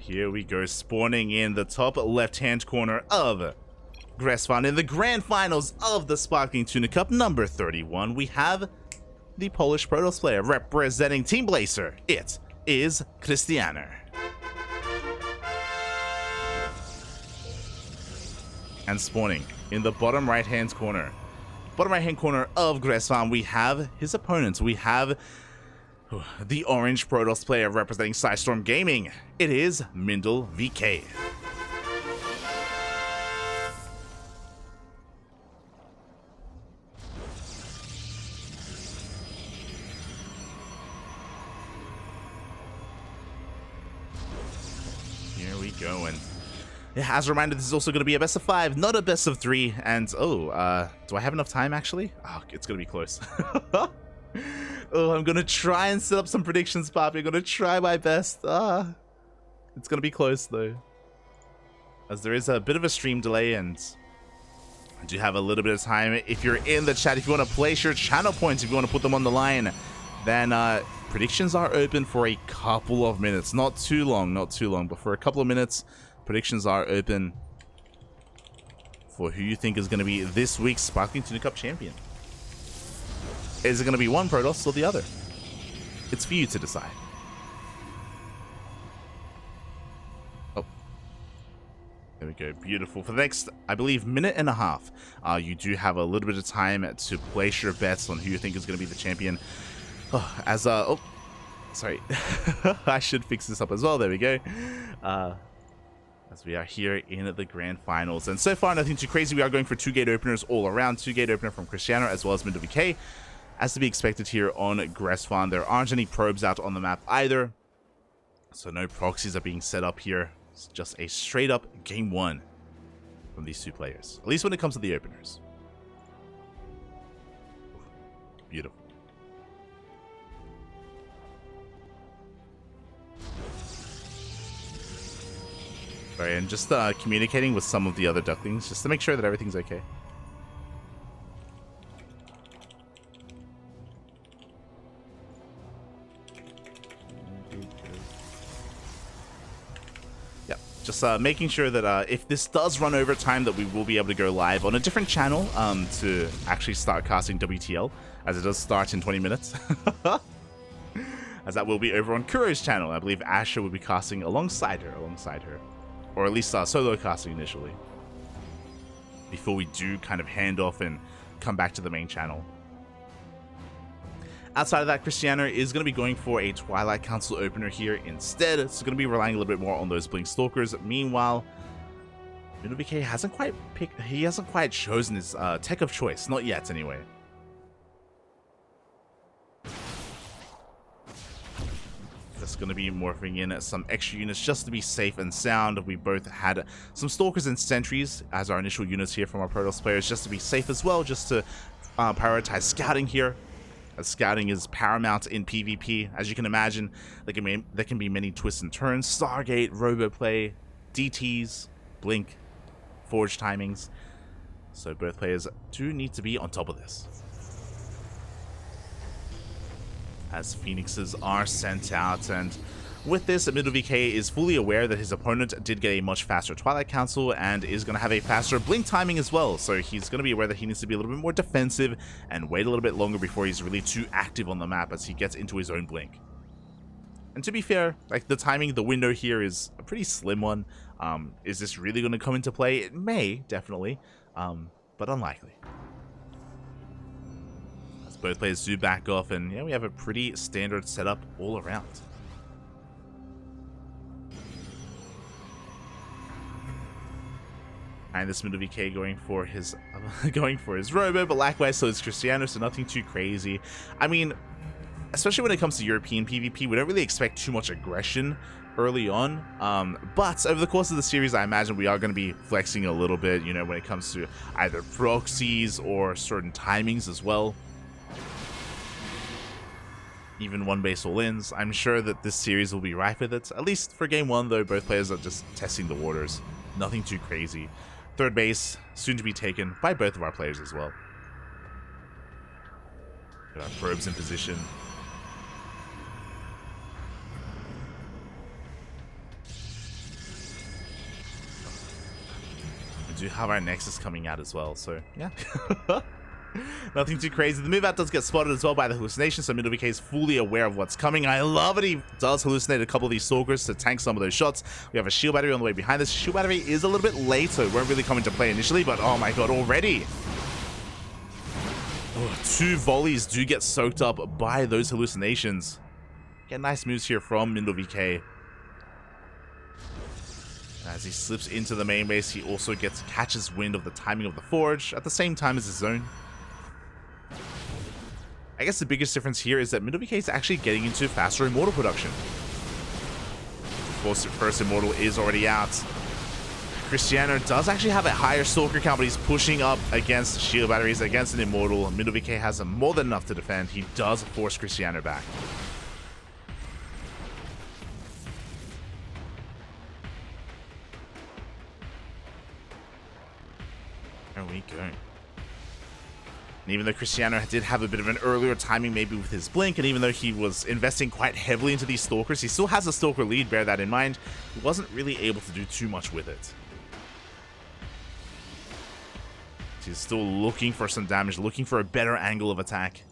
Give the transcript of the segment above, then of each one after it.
here we go, spawning in the top left-hand corner of Gresfan in the grand finals of the Sparkling Tuna Cup number 31. We have the Polish Protoss player representing Team Blazer. It is Krystianer. And spawning in the bottom right-hand corner of Gresfan, we have his opponents. We have the orange Protoss player representing Storm Gaming. It is MindelVK. Here we go, and as a reminder, this is also going to be a best of 5, not a best of 3. And do I have enough time actually? Oh, it's going to be close. Oh, I'm going to try and set up some predictions, Poppy. I'm going to try my best. It's going to be close though, as there is a bit of a stream delay, and I do have a little bit of time. If you're in the chat, if you want to place your channel points, if you want to put them on the line, then predictions are open for a couple of minutes. Not too long, but for a couple of minutes. Predictions are open for who you think is going to be this week's Sparkling Tuna Cup champion. Is it going to be one Protoss or the other? It's for you to decide. Oh. There we go. Beautiful. For the next, I believe, minute and a half, you do have a little bit of time to place your bets on who you think is going to be the champion. Oh, sorry. I should fix this up as well. There we go. As we are here in the grand finals, and so far nothing too crazy. We are going for 2 gate openers all around. 2 gate opener from Krystianer as well as MindelVK, as to be expected here on Gresfan. There aren't any probes out on the map either, so no proxies are being set up here. It's just a straight up game 1 from these 2 players, at least when it comes to the openers. Beautiful. Sorry, and just communicating with some of the other Ducklings just to make sure that everything's okay. Yeah, just making sure that if this does run over time, that we will be able to go live on a different channel to actually start casting WTL, as it does start in 20 minutes. As that will be over on Kuro's channel. I believe Asher will be casting alongside her. Or at least solo casting initially, before we do kind of hand off and come back to the main channel. Outside of that, Krystianer is going to be going for a Twilight Council opener here instead. It's going to be relying a little bit more on those Blink Stalkers. Meanwhile, MindelVK hasn't quite chosen his tech of choice. Not yet, anyway. That's going to be morphing in some extra units just to be safe and sound. We both had some Stalkers and Sentries as our initial units here from our Protoss players, just to be safe as well, just to prioritize scouting here, as scouting is paramount in PvP. As you can imagine, there can be many twists and turns. Stargate, Roboplay, DTs, Blink, Forge timings. So both players do need to be on top of this, as Phoenixes are sent out. And with this, MindelVK is fully aware that his opponent did get a much faster Twilight Council and is going to have a faster Blink timing as well. So he's going to be aware that he needs to be a little bit more defensive and wait a little bit longer before he's really too active on the map as he gets into his own Blink. And to be fair, like, the timing, the window here is a pretty slim one. Is this really going to come into play? It may, definitely, but unlikely. Both players do back off, and yeah, we have a pretty standard setup all around. And this MindelVK going for his Robo, but likewise so is Krystianer, so nothing too crazy. I mean, especially when it comes to European PvP, we don't really expect too much aggression early on, but over the course of the series, I imagine we are going to be flexing a little bit, you know, when it comes to either proxies or certain timings as well. Even one base all-ins. I'm sure that this series will be rife with it. At least for game 1, though, both players are just testing the waters. Nothing too crazy. 3rd base, soon to be taken by both of our players as well. Got our probes in position. do have our Nexus coming out as well, so yeah. Nothing too crazy. The move out does get spotted as well by the hallucination, so MindelVK is fully aware of what's coming. I love it. He does hallucinate a couple of these stalkers to tank some of those shots. We have a shield battery on the way behind this. Shield battery is a little bit late, so it won't really come into play initially, but oh my god, already. Oh, 2 volleys do get soaked up by those hallucinations. Get nice moves here from MindelVK. As he slips into the main base, he also catches wind of the timing of the forge at the same time as his zone. I guess the biggest difference here is that MindelVK is actually getting into faster Immortal production. Of course, the first Immortal is already out. Krystianer does actually have a higher Stalker count, but he's pushing up against shield batteries, against an Immortal. MindelVK has more than enough to defend. He does force Krystianer back. There we go. And even though Krystianer did have a bit of an earlier timing maybe with his blink, and even though he was investing quite heavily into these Stalkers, he still has a Stalker lead, bear that in mind. He wasn't really able to do too much with it. He's still looking for some damage, looking for a better angle of attack.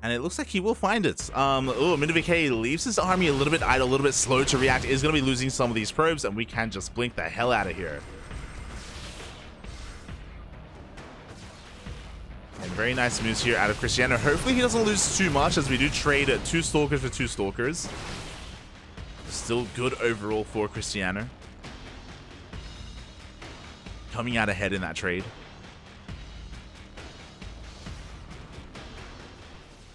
And it looks like he will find it. MindelVK leaves his army a little bit idle, a little bit slow to react. Is going to be losing some of these probes, and we can just blink the hell out of here. And very nice moves here out of Krystianer. Hopefully he doesn't lose too much, as we do trade 2 Stalkers for 2 Stalkers. Still good overall for Krystianer. Coming out ahead in that trade.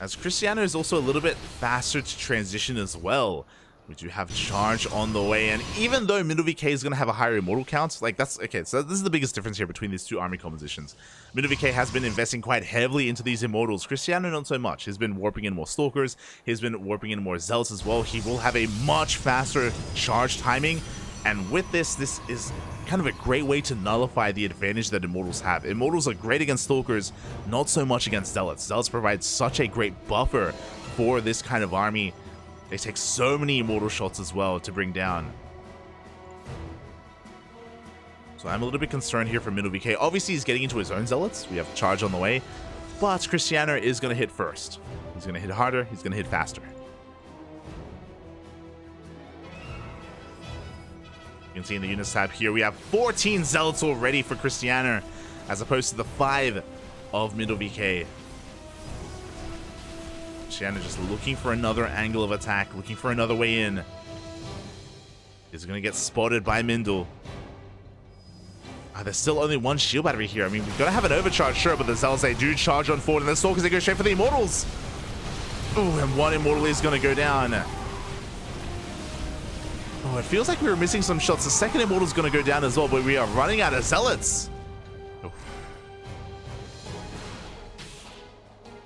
As Krystianer is also a little bit faster to transition as well. We do have charge on the way, and even though MindelVK is going to have a higher Immortal count, like that's okay, so this is the biggest difference here between these 2 army compositions. MindelVK has been investing quite heavily into these Immortals. Krystianer not so much. He's been warping in more Stalkers, he's been warping in more Zealots as well. He will have a much faster charge timing, and with this is kind of a great way to nullify the advantage that Immortals have. Immortals are great against Stalkers, not so much against Zealots. Zealots provide such a great buffer for this kind of army. They take so many Immortal shots as well to bring down. So I'm a little bit concerned here for MindelVK. Obviously, he's getting into his own Zealots. We have charge on the way. But Krystianer is going to hit first. He's going to hit harder. He's going to hit faster. You can see in the units tab here, we have 14 Zealots already for Krystianer, as opposed to the 5 of MindelVK. Krystianer just looking for another angle of attack, looking for another way in. Is going to get spotted by Mindel. There's still only 1 shield battery here. I mean, we've got to have an overcharge, sure, but the Zealots, they do charge on forward, and the Stalkers, they go straight for the Immortals. Ooh, and 1 Immortal is going to go down. Oh, it feels like we were missing some shots. The second Immortal is going to go down as well, but we are running out of Zealots. Oh.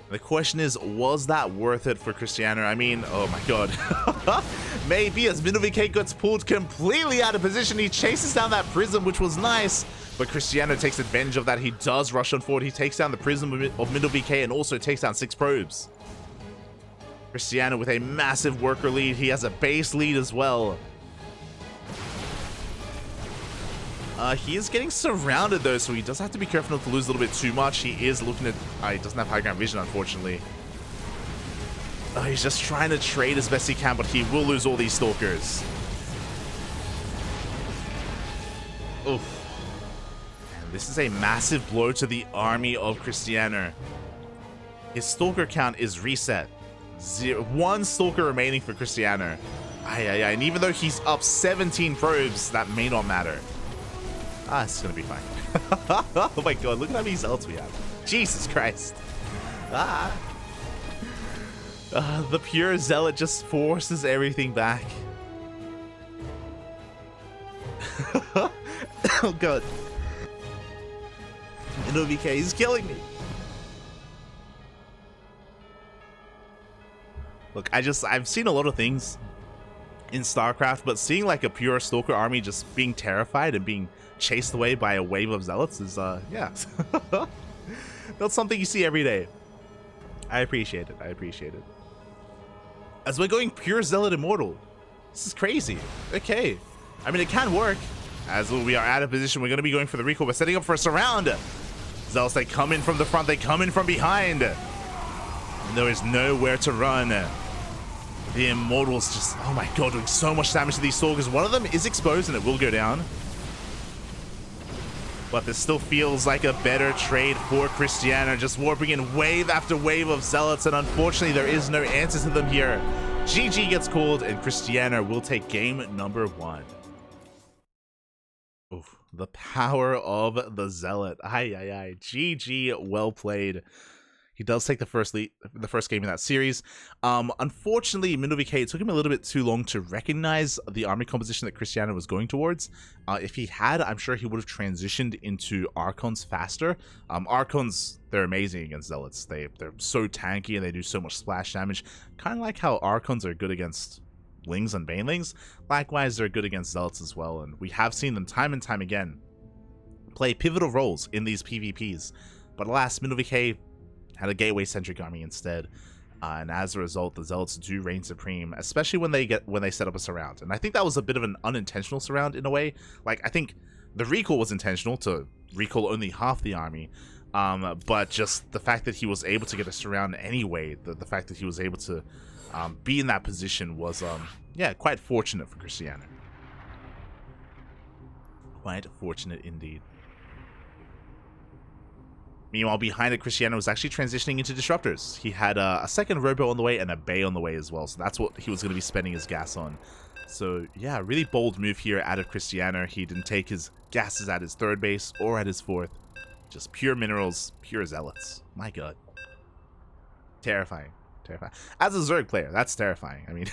The question is, was that worth it for Krystianer? I mean, oh my god. Maybe, as MindelVK gets pulled completely out of position. He chases down that prism, which was nice, but Krystianer takes advantage of that. He does rush on forward. He takes down the prism of MindelVK and also takes down 6 probes. Krystianer with a massive worker lead. He has a base lead as well. He is getting surrounded though, so he does have to be careful not to lose a little bit too much. He is looking at... he doesn't have high ground vision, unfortunately. He's just trying to trade as best he can, but he will lose all these Stalkers. Oof. And this is a massive blow to the army of Krystianer. His Stalker count is reset. 1 Stalker remaining for Krystianer. And even though he's up 17 probes, that may not matter. It's gonna be fine. Oh my god, look at how many Zealots we have. Jesus Christ. The pure Zealot just forces everything back. Oh god. MindelVK is killing me. Look, I've seen a lot of things in StarCraft, but seeing like a pure Stalker army just being terrified and being chased away by a wave of Zealots is, yeah. That's something you see every day. I appreciate it. I appreciate it. As we're going pure Zealot Immortal. This is crazy. Okay. I mean, it can work. As we are out of position, we're going to be going for the recall. We're setting up for a surround. Zealots, they come in from the front, they come in from behind. And there is nowhere to run. The Immortals just, oh my god, doing so much damage to these Stalkers. One of them is exposed and it will go down. But this still feels like a better trade for Krystianer, just warping in wave after wave of Zealots, and unfortunately there is no answer to them here. GG gets called, and Krystianer will take game number 1. Oof, the power of the Zealot. Aye, aye, aye. GG, well played. He does take the first game in that series. Unfortunately, MindelVK, it took him a little bit too long to recognize the army composition that Krystianer was going towards. If he had, I'm sure he would have transitioned into Archons faster. Archons, they're amazing against Zealots. They're so tanky and they do so much splash damage. Kind of like how Archons are good against Lings and Banelings. Likewise, they're good against Zealots as well. And we have seen them time and time again play pivotal roles in these PvPs. But alas, MindelVK had a gateway-centric army instead, and as a result, the Zealots do reign supreme, especially when they set up a surround. And I think that was a bit of an unintentional surround in a way. Like, I think the recall was intentional to recall only half the army, but just the fact that he was able to get a surround anyway, the fact that he was able to be in that position was, yeah, quite fortunate for Krystianer. Quite fortunate indeed. Meanwhile, behind it, Krystianer was actually transitioning into disruptors. He had a second Robo on the way and a Bay on the way as well, so that's what he was going to be spending his gas on. So yeah, really bold move here out of Krystianer. He didn't take his gases at his third base or at his fourth. Just pure minerals, pure Zealots. My god. Terrifying. Terrifying. As a Zerg player, that's terrifying. I mean,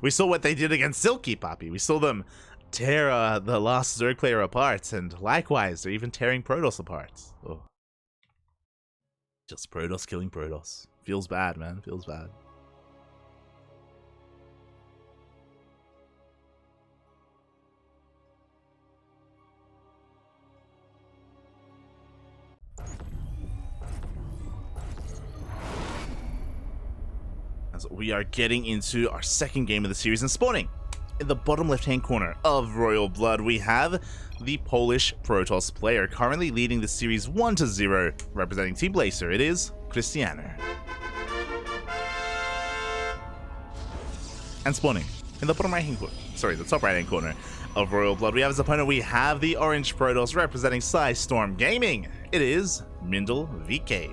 we saw what they did against Silky Poppy. We saw them tear the last Zerg player apart, and likewise, they're even tearing Protoss apart. Oh. Just Protoss killing Protoss. Feels bad, man. Feels bad. As we are getting into our second game of the series and spawning. In the bottom left-hand corner of Royal Blood, we have the Polish Protoss player, currently leading the series 1-0, representing Team Blazer. It is Krystianer. And spawning in the bottom right-hand corner, sorry, the top right-hand corner of Royal Blood, we have as opponent, we have the Orange Protoss representing Storm Gaming. It is MindelVK.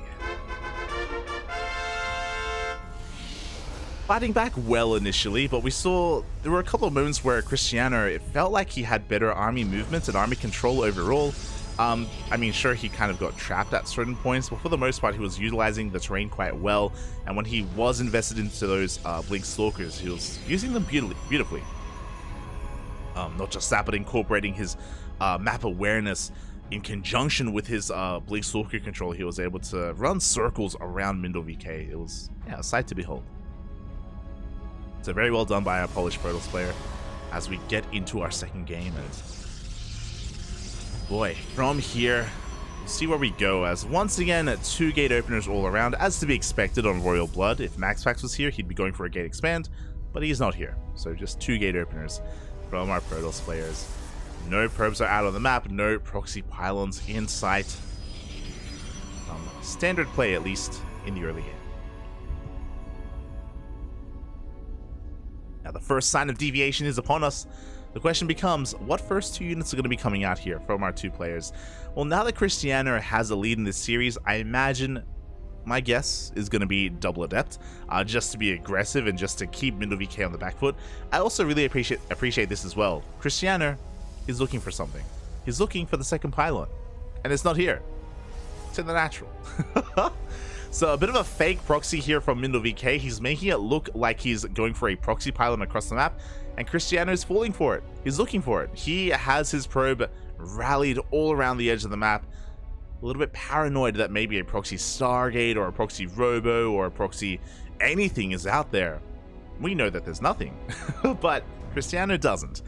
Fighting back well initially, but we saw there were a couple of moments where Krystianer, it felt like he had better army movement and army control overall. I mean, sure, he kind of got trapped at certain points, but for the most part, he was utilizing the terrain quite well. And when he was invested into those Blink Stalkers, he was using them beautifully. Not just that, but incorporating his map awareness in conjunction with his Blink Stalker control, he was able to run circles around MindelVK. It was, yeah, a sight to behold. So very well done by our Polish Protoss player as we get into our second game. And boy, from here, we'll see where we go, as once again, 2 gate openers all around, as to be expected on Royal Blood. If MaxPax was here, he'd be going for a gate expand, but he's not here. So just 2 gate openers from our Protoss players. No probes are out on the map, no proxy pylons in sight. Standard play, at least in the early game. Now, the first sign of deviation is upon us. The question becomes, what first 2 units are going to be coming out here from our 2 players? Well, now that Krystianer has a lead in this series, I imagine my guess is going to be Double Adept, just to be aggressive and just to keep MindelVK on the back foot. I also really appreciate this as well. Krystianer is looking for something. He's looking for the second pylon, and it's not here. It's in the natural. So a bit of a fake proxy here from MindelVK. He's making it look like he's going for a proxy pylon across the map, and Krystianer is falling for it. He's looking for it. He has his probe rallied all around the edge of the map, a little bit paranoid that maybe a proxy Stargate or a proxy Robo or a proxy anything is out there. We know that there's nothing, but Krystianer doesn't,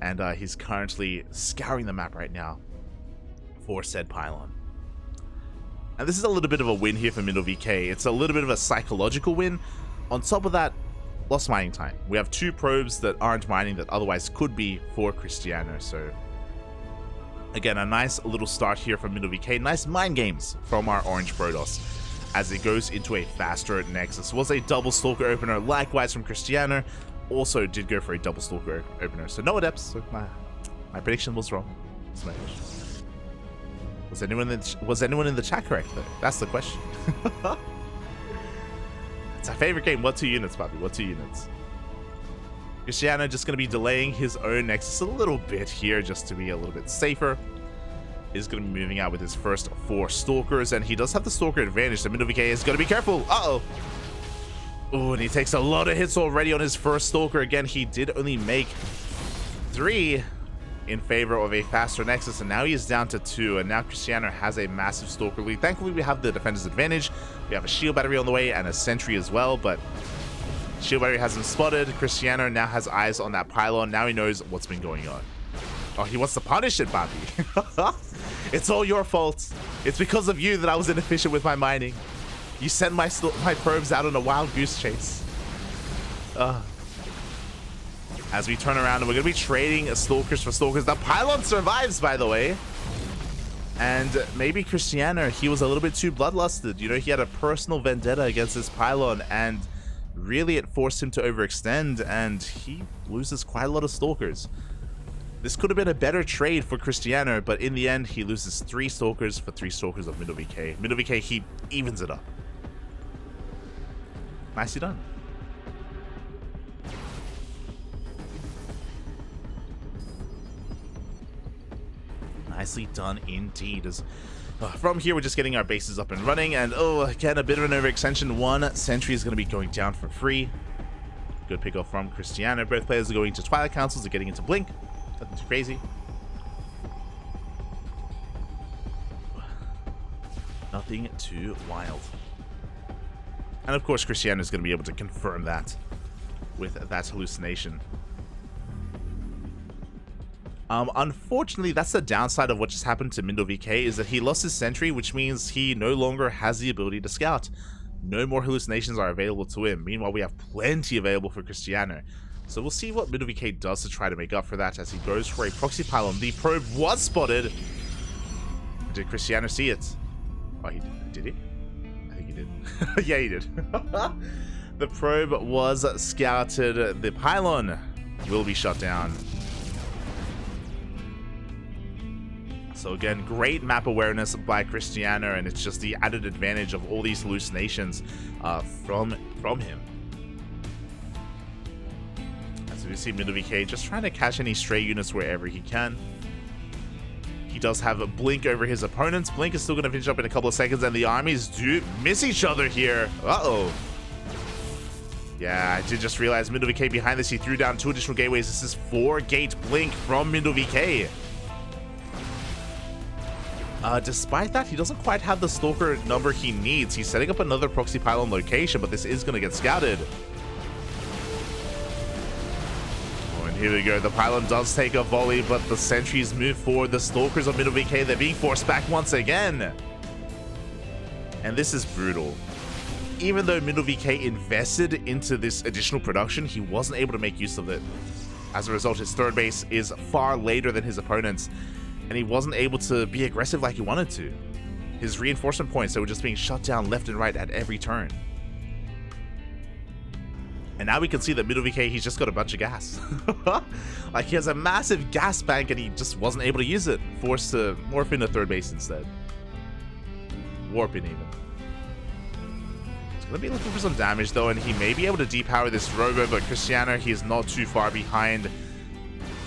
and he's currently scouring the map right now for said pylon. And this is a little bit of a win here for MindelVK. It's a little bit of a psychological win. On top of that, lost mining time. We have 2 probes that aren't mining that otherwise could be for Krystianer. So again, a nice little start here from MindelVK. Nice mind games from our orange Protoss as it goes into a faster Nexus. Was a double Stalker opener, likewise from Krystianer. Also did go for a double Stalker opener. So no Adepts. So my prediction was wrong. Smash. Was anyone in the chat correct though? That's the question. It's our favorite game. What 2 units, Bobby? What 2 units? Krystianer just going to be delaying his own Nexus a little bit here just to be a little bit safer. He's going to be moving out with his first 4 Stalkers, and he does have the Stalker advantage. So MindelVK is going to be careful. Uh-oh. Oh, and he takes a lot of hits already on his first Stalker. Again, he did only make 3 in favor of a faster Nexus, and now he is down to 2, and now Krystianer has a massive Stalker lead. Thankfully, we have the defender's advantage. We have a shield battery on the way and a sentry as well, but shield battery has him spotted. Krystianer now has eyes on that pylon. Now he knows what's been going on. Oh, he wants to punish it, Bobby. It's all your fault. It's because of you that I was inefficient with my mining. You sent my probes out on a wild goose chase. As we turn around, and we're going to be trading Stalkers for Stalkers. The pylon survives, by the way. And maybe Krystianer, he was a little bit too bloodlusted. You know, he had a personal vendetta against this pylon, and really it forced him to overextend, and he loses quite a lot of Stalkers. This could have been a better trade for Krystianer, but in the end, he loses 3 Stalkers for 3 Stalkers of MindelVK. MindelVK, he evens it up. Nicely done. Nicely done indeed. As from here, we're just getting our bases up and running, and oh, again, a bit of an overextension. 1 sentry is going to be going down for free. Good pick off from Krystianer. Both players are going to Twilight Councils, are getting into Blink. Nothing too crazy. Nothing too wild. And of course, Krystianer is going to be able to confirm that with that hallucination. Unfortunately, that's the downside of what just happened to MindelVK, is that he lost his sentry, which means he no longer has the ability to scout. No more hallucinations are available to him. Meanwhile, we have plenty available for Krystianer. So we'll see what MindelVK does to try to make up for that as he goes for a proxy pylon. The probe was spotted. Did Krystianer see it? Oh, he did. Did he? I think he did. Yeah, he did. The probe was scouted. The pylon will be shut down. So again, great map awareness by Krystianer, and it's just the added advantage of all these hallucinations from him. As we see MindelVK just trying to catch any stray units wherever he can. He does have a Blink over his opponents. Blink is still going to finish up in a couple of seconds, and the armies do miss each other here. Uh-oh. Yeah, I did just realize MindelVK behind this, he threw down 2 additional gateways. This is 4-gate Blink from MindelVK. Despite that, he doesn't quite have the Stalker number he needs. He's setting up another proxy pylon location, but this is going to get scouted. Oh, and here we go. The pylon does take a volley, but the sentries move forward. The Stalkers of MindelVK, they're being forced back once again. And this is brutal. Even though MindelVK invested into this additional production, he wasn't able to make use of it. As a result, his third base is far later than his opponent's, and he wasn't able to be aggressive like he wanted to. His reinforcement points, they were just being shut down left and right at every turn. And now we can see that MindelVK, he's just got a bunch of gas. Like, he has a massive gas bank and he just wasn't able to use it. Forced to morph into third base instead. Warp in even. He's going to be looking for some damage though, and he may be able to depower this Robo, but Krystianer, he is not too far behind.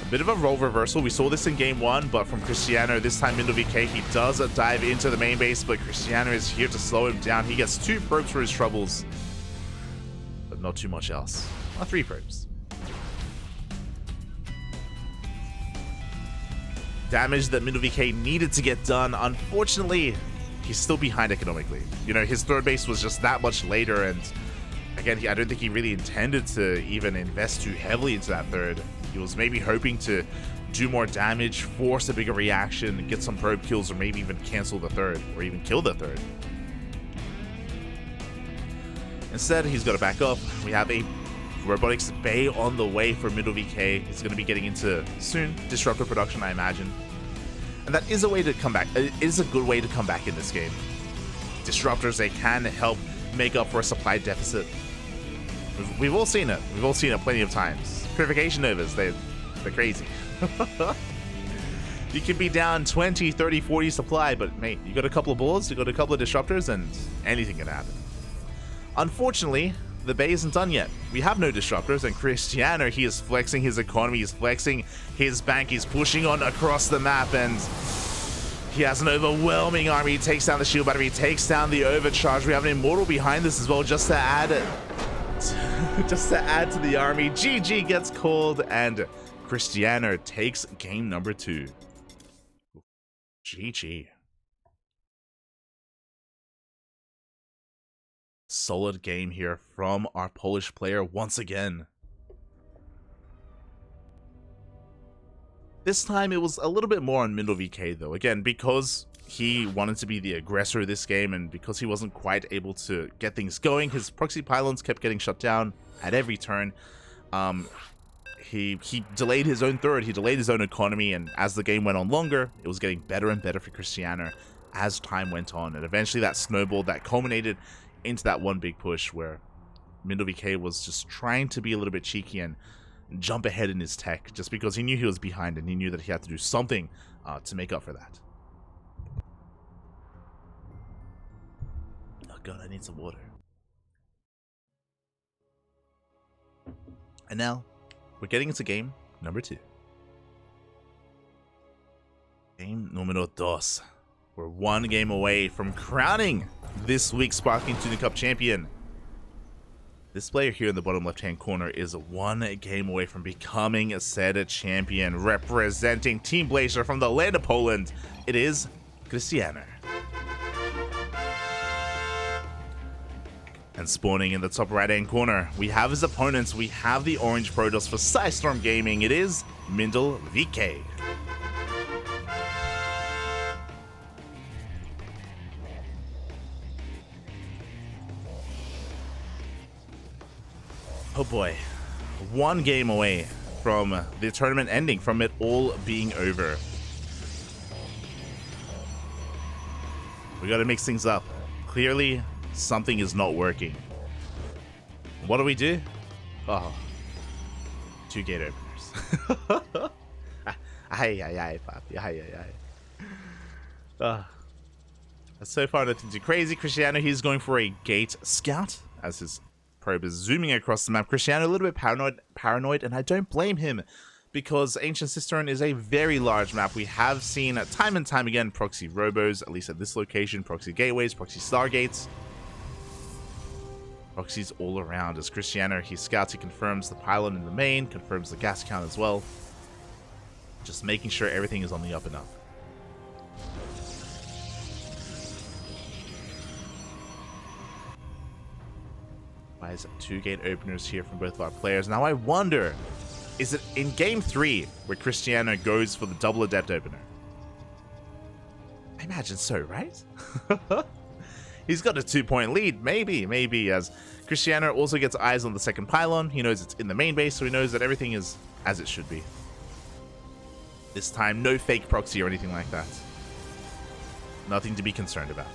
Bit of a role reversal. We saw this in game 1, but from Krystianer, this time MindelVK, he does dive into the main base, but Krystianer is here to slow him down. He gets 2 probes for his troubles, but not too much else. 3 probes. Damage that MindelVK needed to get done. Unfortunately, he's still behind economically. You know, his third base was just that much later, and again, I don't think he really intended to even invest too heavily into that third. He was maybe hoping to do more damage, force a bigger reaction, get some probe kills, or maybe even cancel the third, or even kill the third. Instead, he's got to back up. We have a Robotics Bay on the way for MindelVK. He's going to be getting into soon disruptor production, I imagine. And that is a way to come back. It is a good way to come back in this game. Disruptors, they can help make up for a supply deficit. We've all seen it. We've all seen it plenty of times. Purification Novas, they're crazy. You can be down 20, 30, 40 supply, but mate, you got a couple of boards, you got a couple of disruptors, and anything can happen. Unfortunately, the bay isn't done yet. We have no disruptors, and Krystianer, he is flexing his economy, he's flexing his bank, he's pushing on across the map, and he has an overwhelming army. He takes down the shield battery, he takes down the overcharge. We have an immortal behind this as well, just to add to the army. GG gets called, and Krystianer takes game number 2. GG. Solid game here from our Polish player once again. This time it was a little bit more on MindelVK though. Again, because he wanted to be the aggressor of this game and because he wasn't quite able to get things going, his proxy pylons kept getting shut down at every turn. He delayed his own third, he delayed his own economy, and as the game went on longer, it was getting better and better for Krystianer as time went on. And eventually that snowballed, that culminated into that one big push where MindelVK was just trying to be a little bit cheeky and jump ahead in his tech just because he knew he was behind and he knew that he had to do something to make up for that. Oh god, I need some water. And now, we're getting into game number 2. Game numero dos. We're one game away from crowning this week's Sparkling Tuna Cup champion. This player here in the bottom left-hand corner is one game away from becoming a said champion, representing Team Blazer from the land of Poland. It is Krystianer. And spawning in the top right-hand corner, we have his opponents. We have the orange Protoss for Storm Gaming. It is MindelVK. Oh boy, one game away from the tournament ending, from it all being over. We gotta mix things up. Clearly, something is not working. What do? Oh, 2 gate openers. Ay, papi. That's so far nothing too crazy. Krystianer, he's going for a gate scout as his probe is zooming across the map. Krystianer a little bit paranoid, and I don't blame him because Ancient Cistern is a very large map. We have seen time and time again proxy robos, at least at this location, proxy gateways, proxy stargates. Proxies all around. As Krystianer, he scouts, he confirms the pylon in the main, confirms the gas count as well. Just making sure everything is on the up and up. Buys 2 gate openers here from both of our players. Now I wonder, is it in game 3 where Krystianer goes for the double adept opener? I imagine so, right? He's got a 2-point lead, maybe, as Krystianer also gets eyes on the second pylon. He knows it's in the main base, so he knows that everything is as it should be. This time, no fake proxy or anything like that. Nothing to be concerned about.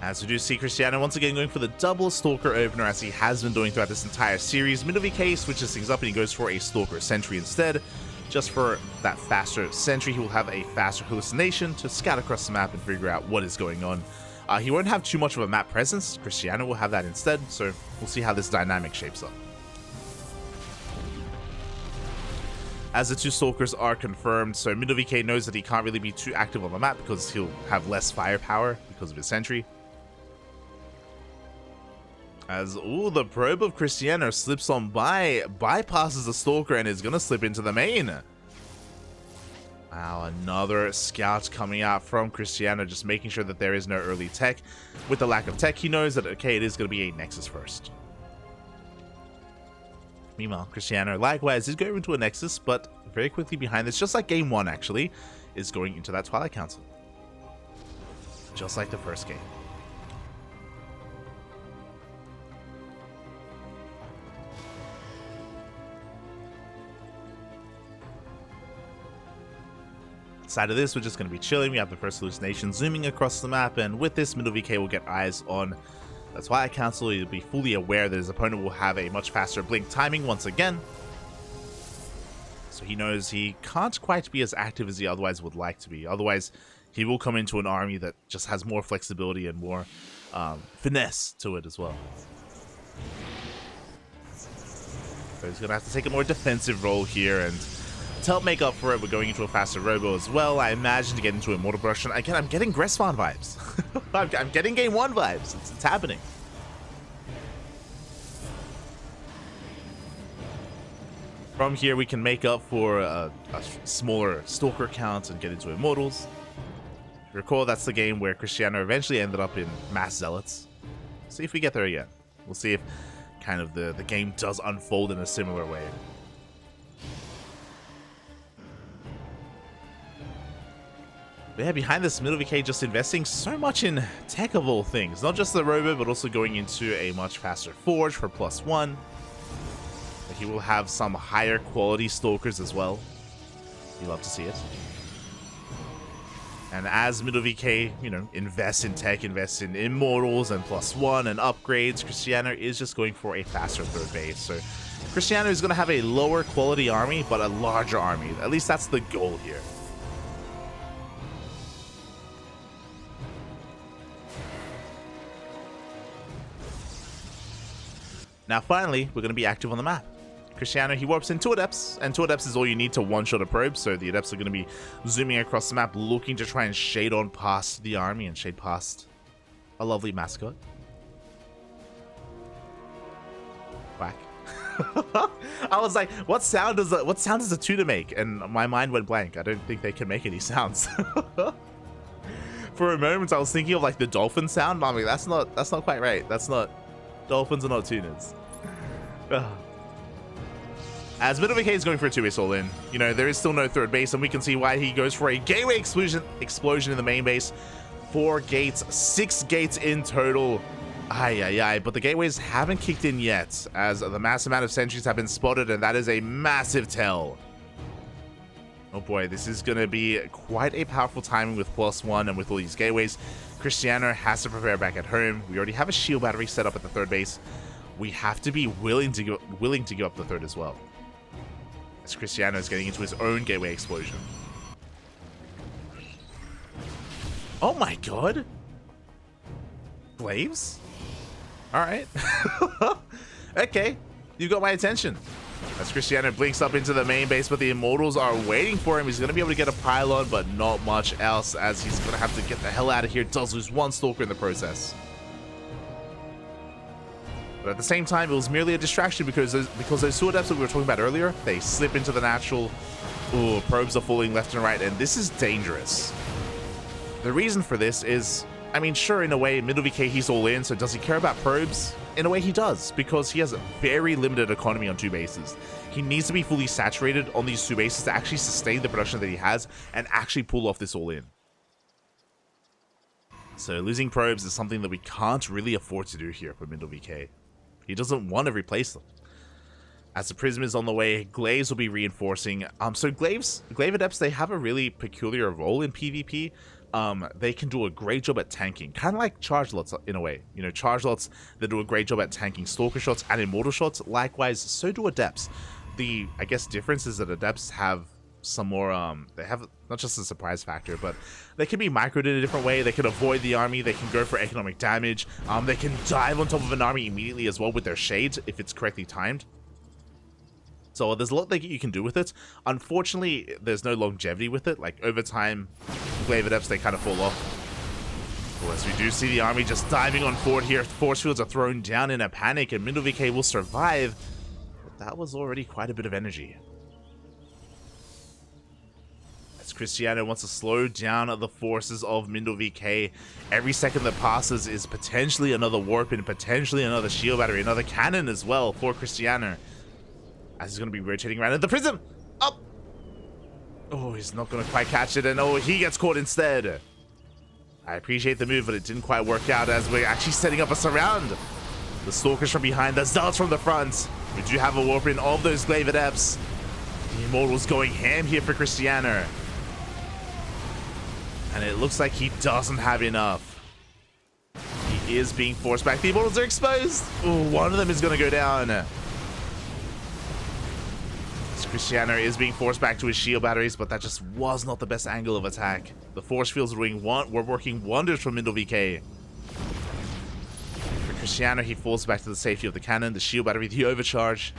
As we do see Krystianer once again going for the double Stalker opener as he has been doing throughout this entire series. MindelVK switches things up and he goes for a Stalker Sentry instead. Just for that faster Sentry, he will have a faster hallucination to scout across the map and figure out what is going on. He won't have too much of a map presence. Krystianer will have that instead, so we'll see how this dynamic shapes up. As the 2 Stalkers are confirmed, so MindelVK knows that he can't really be too active on the map because he'll have less firepower because of his Sentry. As, ooh, the probe of Krystianer slips on by, bypasses the Stalker, and is going to slip into the main. Wow, another scout coming out from Krystianer, just making sure that there is no early tech. With the lack of tech, he knows that, okay, it is going to be a Nexus first. Meanwhile, Krystianer, likewise, is going into a Nexus, but very quickly behind this, just like game 1 actually, is going into that Twilight Council. Just like the first game. Side of this, we're just going to be chilling. We have the first hallucination zooming across the map, and with this, MindelVK will get eyes on the Twilight Council. He'll be fully aware that his opponent will have a much faster blink timing once again. So he knows he can't quite be as active as he otherwise would like to be. Otherwise, he will come into an army that just has more flexibility and more finesse to it as well. So he's going to have to take a more defensive role here, and to help make up for it, we're going into a faster robo as well. I imagine to get into Immortal Production. Again, I'm getting Gressman vibes. I'm getting game 1 vibes. It's happening. From here, we can make up for a smaller Stalker count and get into Immortals. If you recall, that's the game where Krystianer eventually ended up in Mass Zealots. See if we get there again. We'll see if kind of the game does unfold in a similar way. But yeah, behind this, MindelVK just investing so much in tech of all things. Not just the robo, but also going into a much faster forge for +1. He will have some higher quality stalkers as well. You love to see it. And as MindelVK, you know, invests in tech, invests in immortals and +1 and upgrades, Krystianer is just going for a faster third base. So Krystianer is going to have a lower quality army, but a larger army. At least that's the goal here. Now finally, we're going to be active on the map. Krystianer, he warps in 2 Adepts, and 2 Adepts is all you need to one-shot a probe, so the Adepts are going to be zooming across the map, looking to try and shade on past the army and shade past a lovely mascot. Quack. I was like, what sound does a tuna make? And my mind went blank. I don't think they can make any sounds. For a moment, I was thinking of like the dolphin sound. I'm like, that's not quite right. That's not. Dolphins are not tunas. As MindelVK is going for a 2-base all-in, you know, there is still no third base, and we can see why he goes for a gateway explosion in the main base. 4 gates, 6 gates in total. Ay, but the gateways haven't kicked in yet, as the mass amount of sentries have been spotted, and that is a massive tell. Oh boy, this is going to be quite a powerful timing with +1 and with all these gateways. Krystianer has to prepare back at home. We already have a shield battery set up at the third base. We have to be willing to give up the third as well, as Krystianer is getting into his own gateway explosion. Oh my god! Glaives? Alright. Okay, you got my attention. As Krystianer blinks up into the main base, but the Immortals are waiting for him. He's going to be able to get a pylon, but not much else, as he's going to have to get the hell out of here. Does lose 1 Stalker in the process. But at the same time, it was merely a distraction because those 2 Adepts that we were talking about earlier, they slip into the natural. Ooh, probes are falling left and right, and this is dangerous. The reason for this is, I mean, sure, in a way, MindelVK, he's all in, so does he care about probes? In a way, he does, because he has a very limited economy on 2 bases. He needs to be fully saturated on these 2 bases to actually sustain the production that he has and actually pull off this all-in. So losing probes is something that we can't really afford to do here for MindelVK. He doesn't want to replace them. As the Prism is on the way, Glaives will be reinforcing. So Glaive Adepts, they have a really peculiar role in PvP. They can do a great job at tanking, kind of like Charge Lots in a way. You know, Charge Lots, they do a great job at tanking Stalker shots and Immortal shots. Likewise, so do Adepts. The, I guess, difference is that Adepts have some more, they have not just a surprise factor, but they can be microed in a different way. They can avoid the army, they can go for economic damage, they can dive on top of an army immediately as well with their shades if it's correctly timed. So there's a lot that you can do with it. Unfortunately, there's no longevity with it. Like, over time, Glaive Adepts, they kind of fall off. Well, as we do see the army just diving on forward here, force fields are thrown down in a panic, and MindelVK will survive. But that was already quite a bit of energy. As Krystianer wants to slow down the forces of MindelVK, every second that passes is potentially another warp and potentially another shield battery, another cannon as well for Krystianer. As he's going to be rotating around, and the Prism! Up! he's not going to quite catch it, and oh, he gets caught instead. I appreciate the move, but it didn't quite work out as we're actually setting up a surround. The Stalkers from behind, the Zealots from the front. We do have a warp in all of those Glaive Adepts. The Immortal's going ham here for Krystianer. And it looks like he doesn't have enough. He is being forced back. The Immortals are exposed. Ooh, one of them is going to go down. Krystianer is being forced back to his shield batteries, but that just was not the best angle of attack. The force fields were working wonders for MindelVK. For Krystianer, he falls back to the safety of the cannon, the shield battery, the overcharge.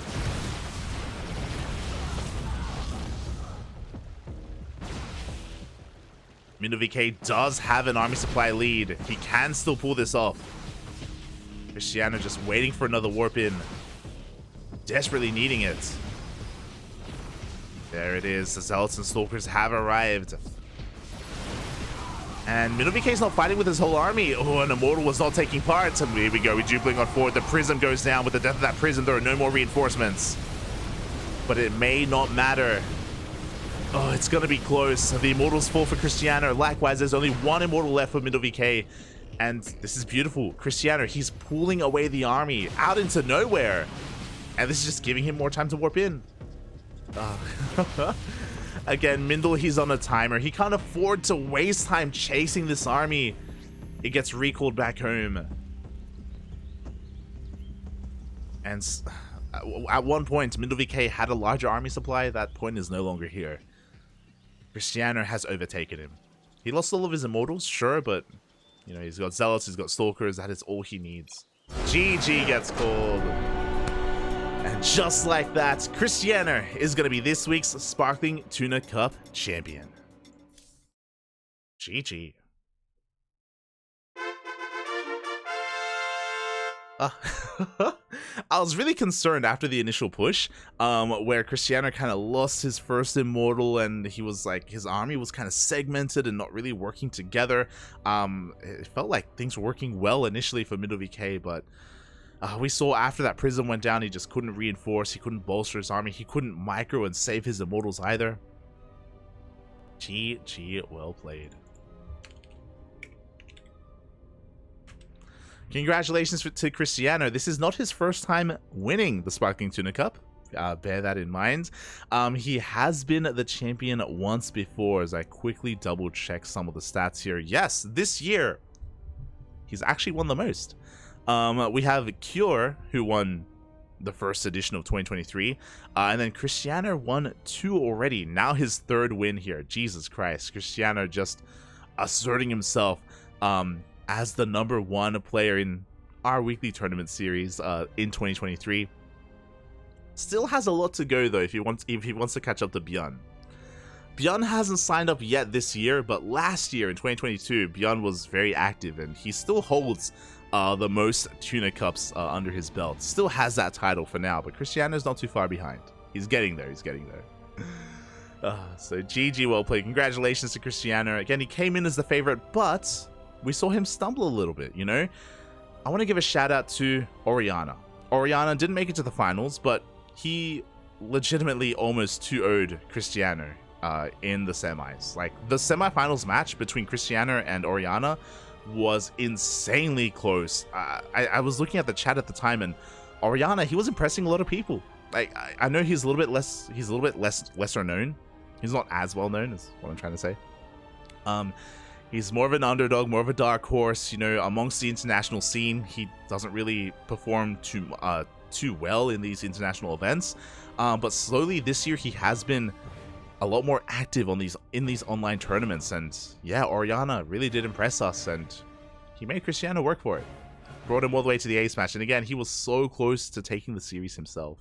MindelVK does have an army supply lead. He can still pull this off. Krystianer just waiting for another warp in. Desperately needing it. There it is. The Zealots and Stalkers have arrived. And MindelVK is not fighting with his whole army. Oh, an Immortal was not taking part. And here we go. We're duplicating on forward. The Prism goes down. With the death of that Prism, there are no more reinforcements. But it may not matter. Oh, it's going to be close. The Immortals fall for Krystianer. Likewise, there's only one Immortal left for MindelVK. And this is beautiful. Krystianer, he's pulling away the army out into nowhere. And this is just giving him more time to warp in. Again, Mindel, he's on a timer. He can't afford to waste time chasing this army. It gets recalled back home. And at one point, MindelVK had a larger army supply. That point is no longer here. Krystianer has overtaken him. He lost all of his Immortals, sure, but you know, he's got Zealots, he's got Stalkers. That is all he needs. GG gets called. And just like that, Krystianer is going to be this week's Sparkling Tuna Cup champion. GG. I was really concerned after the initial push, where Krystianer kind of lost his first Immortal, and he was like, his army was kind of segmented and not really working together. It felt like things were working well initially for MindelVK, but we saw after that Prism went down, he just couldn't reinforce, he couldn't bolster his army, he couldn't micro and save his Immortals either. GG, well played. Congratulations to Krystianer. This is not his first time winning the Sparkling Tuna Cup. Bear that in mind. He has been the champion once before, as I quickly double check some of the stats here. Yes, this year, he's actually won the most. We have Cure, who won the first edition of 2023, and then Krystianer won 2 already. Now his 3rd win here. Jesus Christ, Krystianer just asserting himself as the #1 player in our weekly tournament series in 2023. Still has a lot to go though if he wants to catch up to Bjorn. Bjorn hasn't signed up yet this year, but last year in 2022, Bjorn was very active and he still holds the most Tuna Cups under his belt. Still has that title for now, but Krystianer's not too far behind. He's getting there, he's getting there. So GG, well played. Congratulations to Krystianer. Again, he came in as the favorite, but we saw him stumble a little bit, you know? I want to give a shout out to Oriana. Oriana didn't make it to the finals, but he legitimately almost 2-0'd Krystianer in the semis. Like, the semifinals match between Krystianer and Oriana was insanely close. I was looking at the chat at the time, and Oriana, he was impressing a lot of people. Like, I know he's a little bit lesser known. He's not as well known, is what I'm trying to say. He's more of an underdog, more of a dark horse, you know, amongst the international scene. He doesn't really perform too well in these international events, but slowly this year he has been a lot more active on in these online tournaments, and yeah, Oriana really did impress us, and he made Krystianer work for it. Brought him all the way to the ace match, and again, he was so close to taking the series himself.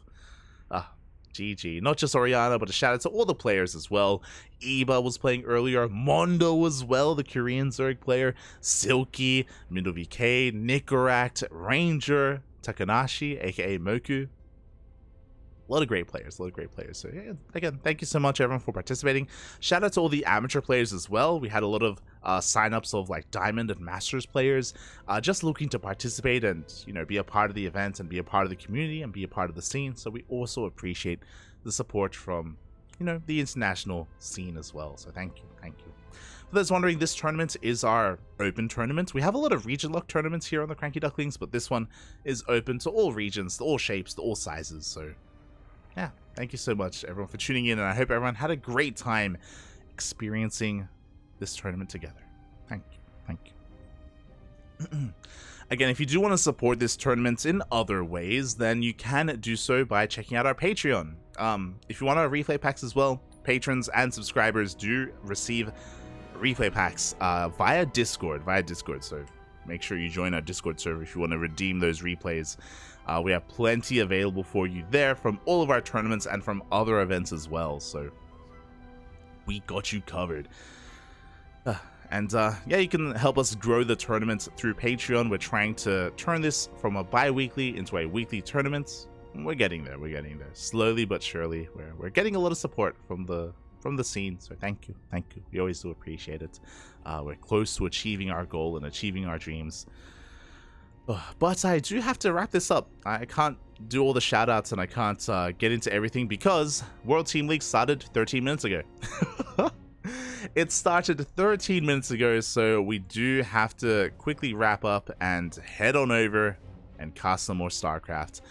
GG. Not just Oriana, but a shout out to all the players as well. Iba was playing earlier, Mondo as well, the Korean Zerg player, Silky, MindelVK, Nicorakt, Ranger, Takanashi, aka Moku. A lot of great players, So yeah, again, thank you so much everyone for participating. Shout out to all the amateur players as well. We had a lot of signups of like Diamond and Masters players, just looking to participate and, you know, be a part of the event and be a part of the community and be a part of the scene. So we also appreciate the support from you know, the international scene as well. So thank you, thank you. For those wondering, this tournament is our open tournament. We have a lot of region lock tournaments here on the Cranky Ducklings, but this one is open to all regions, to all shapes, to all sizes. So yeah, thank you so much everyone for tuning in, and I hope everyone had a great time experiencing this tournament together. Thank you, thank you. Again, if you do want to support this tournament in other ways, then you can do so by checking out our Patreon. If you want our replay packs as well, patrons and subscribers do receive replay packs via Discord. So make sure you join our Discord server if you want to redeem those replays. We have plenty available for you there from all of our tournaments and from other events as well. So we got you covered. Yeah, you can help us grow the tournament through Patreon. We're trying to turn this from a bi-weekly into a weekly tournament. We're getting there. Slowly but surely. We're getting a lot of support from the scene. So thank you. We always do appreciate it. We're close to achieving our goal and achieving our dreams. But I do have to wrap this up. I can't do all the shoutouts and I can't get into everything because World Team League started 13 minutes ago. It started 13 minutes ago, so we do have to quickly wrap up and head on over and cast some more StarCraft.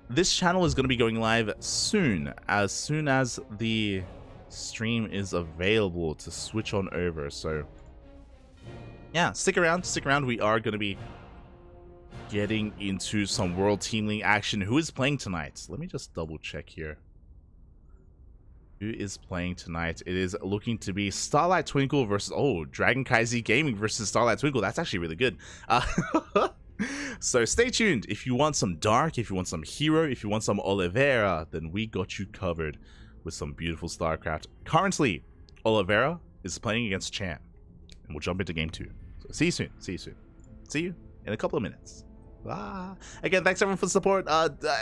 This channel is going to be going live soon as the stream is available to switch on over. So yeah, stick around. We are going to be getting into some World Team League action. Who is playing tonight? Let me just double check here. Who is playing tonight? It is looking to be Starlight Twinkle versus, Dragon Kaizi Gaming versus Starlight Twinkle. That's actually really good. So stay tuned. If you want some Dark, if you want some Hero, if you want some Oliveira, then we got you covered with some beautiful StarCraft. Currently, Oliveira is playing against Chan, and we'll jump into game 2. So see you soon. See you in a couple of minutes. Again, thanks everyone for the support.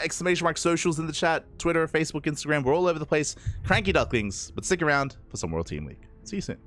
Exclamation mark socials in the chat, Twitter, Facebook, Instagram, we're all over the place. Cranky Ducklings, but stick around for some World Team League. See you soon.